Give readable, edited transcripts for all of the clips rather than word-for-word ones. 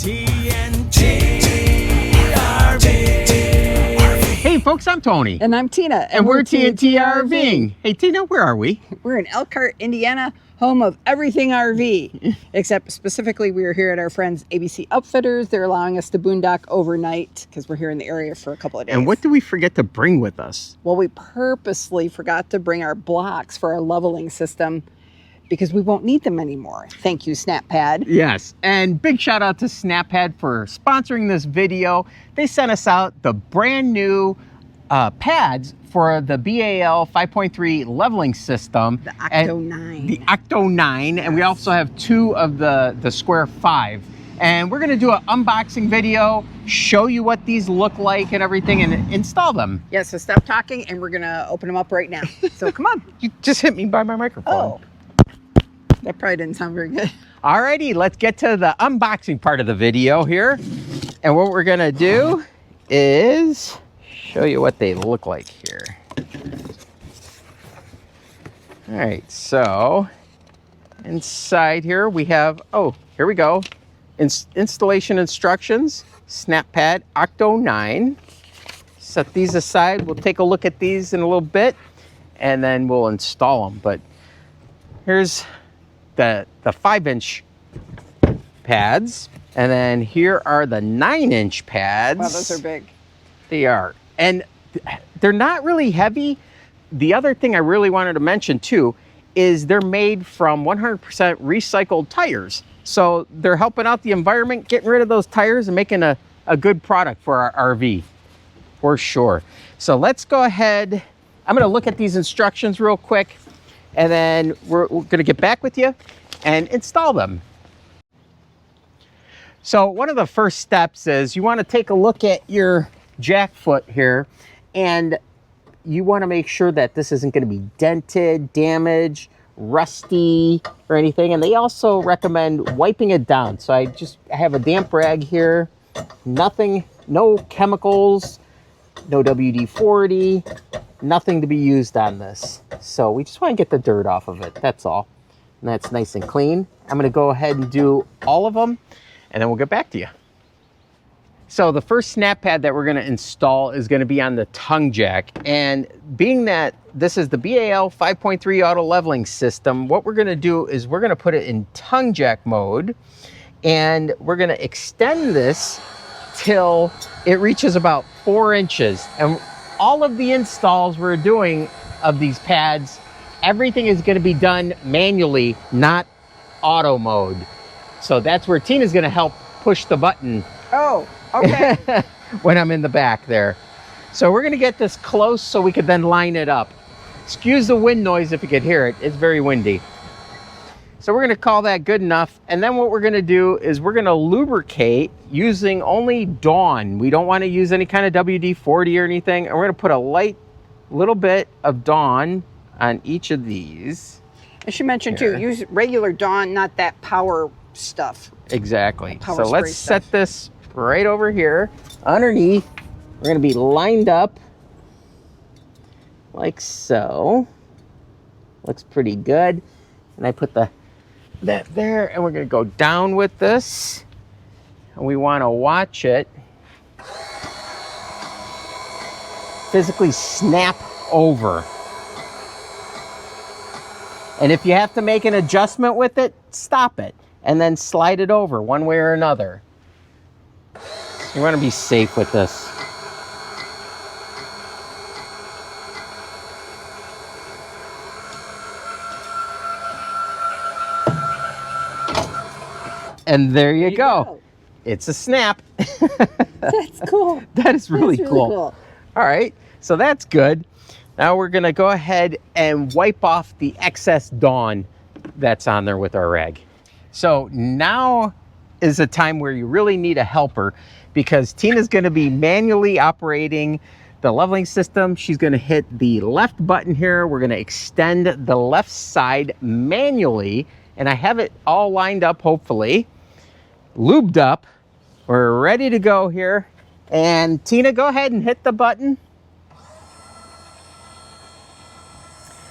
Hey folks, I'm Tony. And I'm Tina. And we're TNT RVing. Hey Tina, where are we? We're in Elkhart, Indiana, home of everything RV. Except specifically we are here at our friends ABC Outfitters. They're allowing us to boondock overnight because we're here in the area for a couple of days. And what do we forget to bring with us? Well, we purposely forgot to bring our blocks for our leveling system because we won't need them anymore. Thank you, SnapPad. Yes, and big shout out to SnapPad for sponsoring this video. They sent us out the brand new pads for the BAL 5.3 leveling system. The Octo 9. The Octo 9, and we also have two of the Square 5. And we're gonna do an unboxing video, show you what these look like and everything, and install them. Yeah, so stop talking and we're gonna open them up right now. So come on. You just hit me by my microphone. Oh. That probably didn't sound very good. Alrighty, let's get to the unboxing part of the video here. And what we're gonna do is show you what they look like here. All right, so inside here we have, oh, here we go. Installation instructions, SnapPad Octo 9. Set these aside. We'll take a look at these in a little bit and then we'll install them. But here's the 5-inch pads, and then here are the 9-inch pads. Wow, those are big. They are, and they're not really heavy. The other thing I really wanted to mention too is they're made from 100% recycled tires, so they're helping out the environment, getting rid of those tires and making a good product for our RV for sure. So let's go ahead. I'm going to look at these instructions real quick, and then we're going to get back with you and install them. So one of the first steps is you want to take a look at your jack foot here, and you want to make sure that this isn't going to be dented, damaged, rusty, or anything. And they also recommend wiping it down. So I have a damp rag here, nothing, no chemicals, no WD-40, nothing to be used on this. So we just want to get the dirt off of it, that's all. And that's nice and clean. I'm gonna go ahead and do all of them, and then we'll get back to you. So the first SnapPad that we're gonna install is gonna be on the tongue jack. And being that this is the BAL 5.3 auto leveling system, what we're gonna do is we're gonna put it in tongue jack mode, and we're gonna extend this till it reaches about 4 inches. And all of the installs we're doing of these pads, everything is going to be done manually, not auto mode. So that's where Tina's going to help push the button. Oh, okay. When I'm in the back there. So we're going to get this close so we could then line it up. Excuse the wind noise if you could hear it. It's very windy. So we're going to call that good enough. And then what we're going to do is we're going to lubricate using only Dawn. We don't want to use any kind of WD-40 or anything. And we're going to put a light little bit of Dawn on each of these. I should mention too, use regular Dawn, not that power stuff. Exactly. Power so let's stuff. set this right over here. Underneath, we're going to be lined up like so. Looks pretty good. And I put that there, and we're going to go down with this, and we want to watch it physically snap over. And if you have to make an adjustment with it, stop it and then slide it over one way or another. You want to be safe with this. And there you go. It's a snap. That's cool. That is really cool. All right, so that's good. Now we're gonna go ahead and wipe off the excess Dawn that's on there with our rag. So now is a time where you really need a helper, because Tina's gonna be manually operating the leveling system. She's gonna hit the left button here. We're gonna extend the left side manually, and I have it all lined up, hopefully, lubed up. We're ready to go here. And Tina, go ahead and hit the button.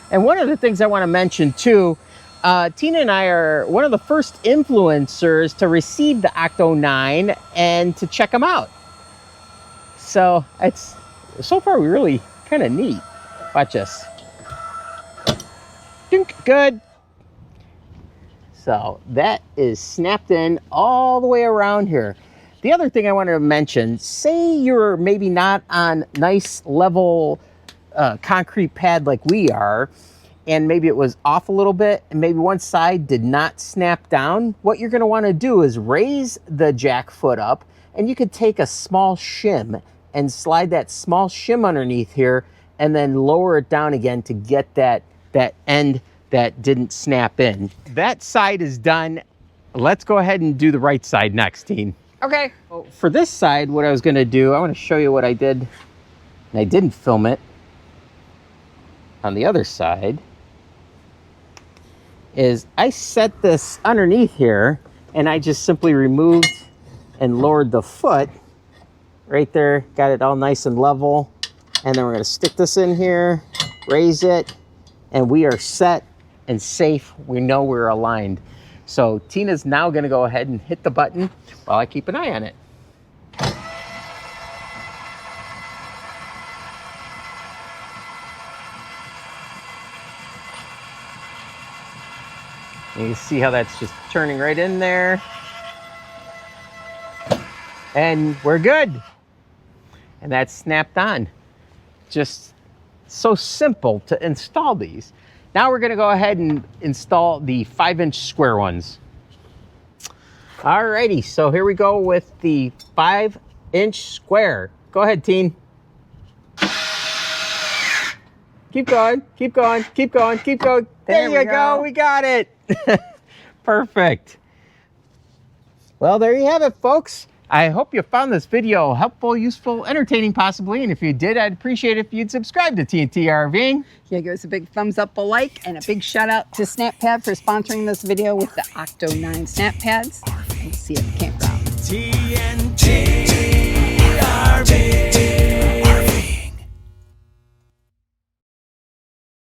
And one of the things I want to mention too, Tina and I are one of the first influencers to receive the Octo 9 and to check them out. So it's so far really kind of neat. Watch this. Dink, good. So that is snapped in all the way around here. The other thing I wanted to mention, say you're maybe not on nice level concrete pad like we are, and maybe it was off a little bit, and maybe one side did not snap down. What you're gonna wanna do is raise the jack foot up, and you could take a small shim and slide that small shim underneath here, and then lower it down again to get that end that didn't snap in. That side is done. Let's go ahead and do the right side next, Teen. Okay. For this side, what I was gonna do, I wanna show you what I did, and I didn't film it. On the other side, is I set this underneath here, and I just simply removed and lowered the foot right there, got it all nice and level. And then we're gonna stick this in here, raise it, and we are set and safe. We know we're aligned. So Tina's now gonna go ahead and hit the button while I keep an eye on it. You can see how that's just turning right in there. And we're good. And that's snapped on. Just so simple to install these. Now we're gonna go ahead and install the 5-inch square ones. Alrighty, so here we go with the 5-inch square. Go ahead, Teen. Keep going, keep going, keep going, keep going. There you go, we got it. Perfect. Well, there you have it, folks. I hope you found this video helpful, useful, entertaining possibly, and if you did, I'd appreciate it if you'd subscribe to TNT RVing. Yeah, give us a big thumbs up, a like, and a big shout out to SnapPad for sponsoring this video with the Octo 9 SnapPads. We'll see you at the campground.